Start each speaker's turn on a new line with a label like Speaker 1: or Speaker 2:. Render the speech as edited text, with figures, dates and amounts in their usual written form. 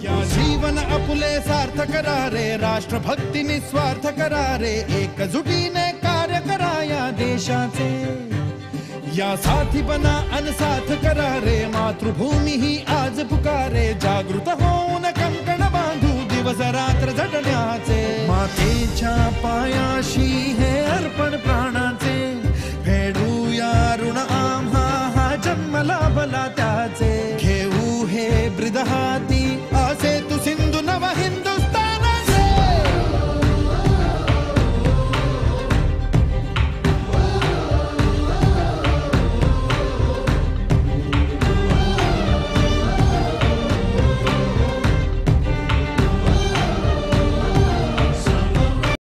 Speaker 1: या जीवन आपुले सार्थ करा रे, राष्ट्रभक्ती निस्वार्थ करा रे, एकजुटीने कार्य करा या देशाचे। या साथी बना अनसाथ करा रे, मातृभूमी ही आज पुकारे, जागृत होऊन कंकण बांधू दिवस रात्र झटण्याचे। मातेच्या पायाशी हे अर्पण प्राण